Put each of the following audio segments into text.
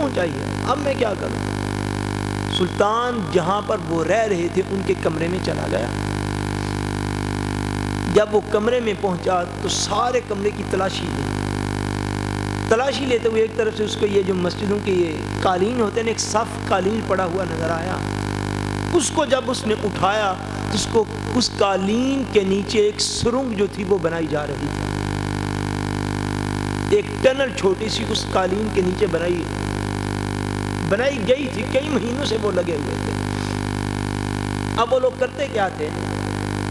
پہنچائی ہے، اب میں کیا کروں؟ سلطان جہاں پر وہ رہ رہے تھے ان کے کمرے میں چلا گیا۔ جب وہ کمرے میں پہنچا تو سارے کمرے کی تلاشی لی۔ تلاشی لیتے ہوئے ایک طرف سے اس کو یہ جو مسجدوں کے یہ قالین ہوتے ہیں، ایک صف قالین پڑا ہوا نظر آیا۔ اس کو جب اس نے اٹھایا تو اس کو اس قالین کے نیچے ایک سرنگ جو تھی وہ بنائی جا رہی تھی، ایک ٹنل چھوٹی سی اس قالین کے نیچے بنائی گئی تھی، کئی مہینوں سے وہ لگے ہوئے تھے۔ اب وہ لوگ کرتے کیا تھے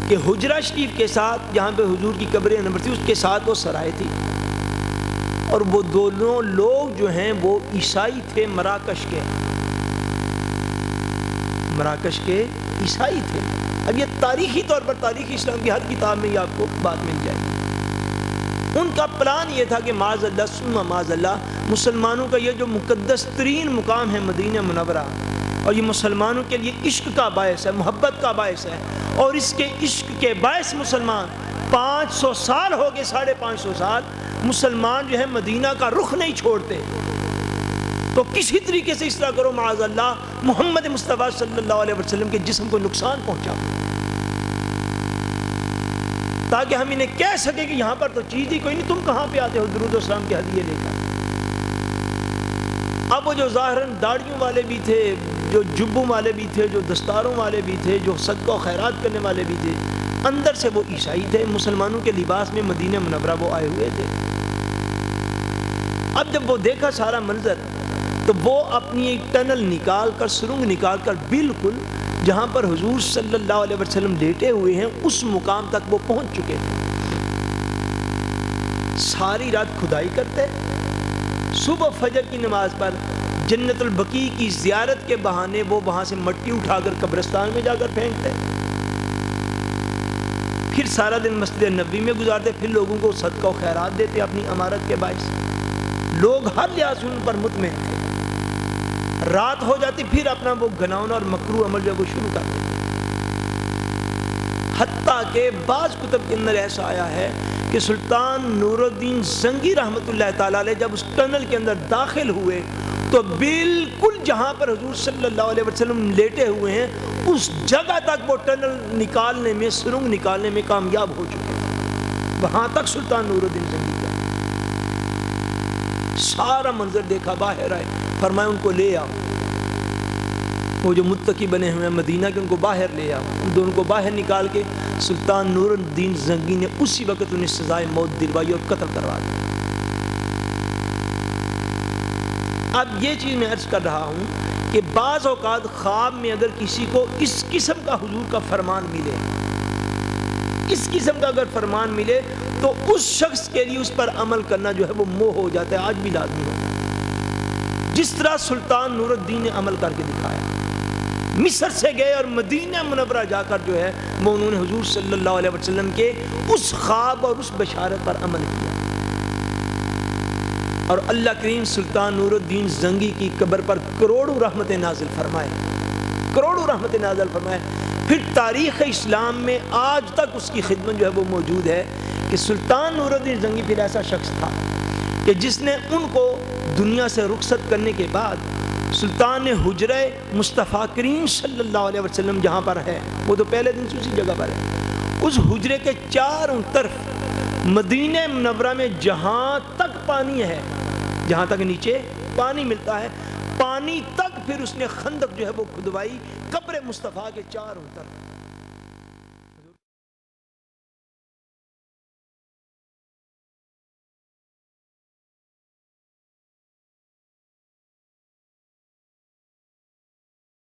کہ حجرہ شریف کے ساتھ جہاں پہ حضور کی قبر انور تھی اس کے ساتھ وہ سرائے تھی، اور وہ دونوں لوگ جو ہیں وہ عیسائی تھے، مراکش کے عیسائی تھے۔ اب یہ تاریخی طور پر تاریخ اسلام کی ہر کتاب میں یہ آپ کو بات مل جائے گی۔ ان کا پلان یہ تھا کہ معاذ اللہ ثم معاذ اللہ مسلمانوں کا یہ جو مقدس ترین مقام ہے مدینہ منورہ، اور یہ مسلمانوں کے لیے عشق کا باعث ہے، محبت کا باعث ہے، اور اس کے عشق کے باعث مسلمان 500 سال ہو گئے، 550 سال مسلمان جو ہے مدینہ کا رخ نہیں چھوڑتے، تو کسی طریقے سے اس طرح کرو معاذ اللہ محمد مصطفیٰ صلی اللہ علیہ وسلم کے جسم کو نقصان پہنچا، تاکہ ہم انہیں کہہ سکیں کہ یہاں پر تو چیز ہی کوئی نہیں، تم کہاں پہ آتے ہو درود و سلام کے ہدیے لے کر۔ اب وہ جو ظاہراً داڑھیوں والے بھی تھے، جو جبوں والے بھی تھے، جو دستاروں والے بھی تھے، جو صدقہ و خیرات کرنے والے بھی تھے، اندر سے وہ عیسائی تھے، مسلمانوں کے لباس میں مدینہ منورہ وہ آئے ہوئے تھے۔ اب جب وہ دیکھا سارا منظر تو وہ اپنی ایک ٹنل نکال کر، سرنگ نکال کر، بالکل جہاں پر حضور صلی اللہ علیہ وسلم لیٹے ہوئے ہیں اس مقام تک وہ پہنچ چکے تھے۔ ساری رات کھدائی کرتے، صبح فجر کی نماز پر جنت البقیع کی زیارت کے بہانے وہ وہاں سے مٹی اٹھا کر قبرستان میں جا کر پھینکتے، پھر سارا دن مسجد نبوی میں گزارتے، پھر لوگوں کو صدقہ و خیرات دیتے اپنی امارت کے باعث۔ لوگ ہر لحاظ سے ان پر مطمئن تھے۔ رات ہو جاتی پھر اپنا وہ گناؤنا اور مکروہ عمل جو ہے وہ شروع کر دیتے، حتیٰ کہ بعض کتب کے اندر ایسا آیا ہے کہ سلطان نور الدین زنگی رحمۃ اللہ تعالیٰ علیہ جب اس ٹنل کے اندر داخل ہوئے تو بالکل جہاں پر حضور صلی اللہ علیہ وسلم لیٹے ہوئے ہیں اس جگہ تک وہ ٹنل نکالنے میں، سرنگ نکالنے میں کامیاب ہو چکے ہیں، وہاں تک سلطان نور الدین زنگی کا سارا منظر دیکھا، باہر آئے، فرمایا ان کو لے آؤ، وہ جو متقی بنے ہوئے ہیں مدینہ کے ان کو باہر لے آؤ۔ ان دونوں کو باہر نکال کے سلطان نور الدین زنگی نے اسی وقت انہیں سزائے موت دلوائی اور قتل کروا دیا۔ اب یہ چیز میں عرض کر رہا ہوں کہ بعض اوقات خواب میں اگر کسی کو اس قسم کا حضور کا فرمان ملے، اس قسم کا اگر فرمان ملے تو اس شخص کے لیے اس پر عمل کرنا جو ہے وہ موہ ہو جاتا ہے، آج بھی لازمی ہوتا ہے، جس طرح سلطان نور الدین نے عمل کر کے دکھایا۔ مصر سے گئے اور مدینہ منورہ جا کر جو ہے وہ انہوں نے حضور صلی اللہ علیہ وسلم کے اس خواب اور اس بشارت پر عمل کیا، اور اللہ کریم سلطان نور الدین زنگی کی قبر پر کروڑوں رحمتیں نازل فرمائے، کروڑوں رحمتیں نازل فرمائے۔ پھر تاریخ اسلام میں آج تک اس کی خدمت جو ہے وہ موجود ہے کہ سلطان نور الدین زنگی پھر ایسا شخص تھا کہ جس نے ان کو دنیا سے رخصت کرنے کے بعد سلطان حجرہ مصطفیٰ کریم صلی اللہ علیہ وسلم جہاں پر ہے، وہ تو پہلے دن سے اسی جگہ پر ہے، اس حجرے کے چاروں طرف مدینہ منورہ میں جہاں تک پانی ہے، جہاں تک نیچے پانی ملتا ہے، پانی تک پھر اس نے خندق جو ہے وہ کھدوائی قبر مصطفیٰ کے چاروں طرف۔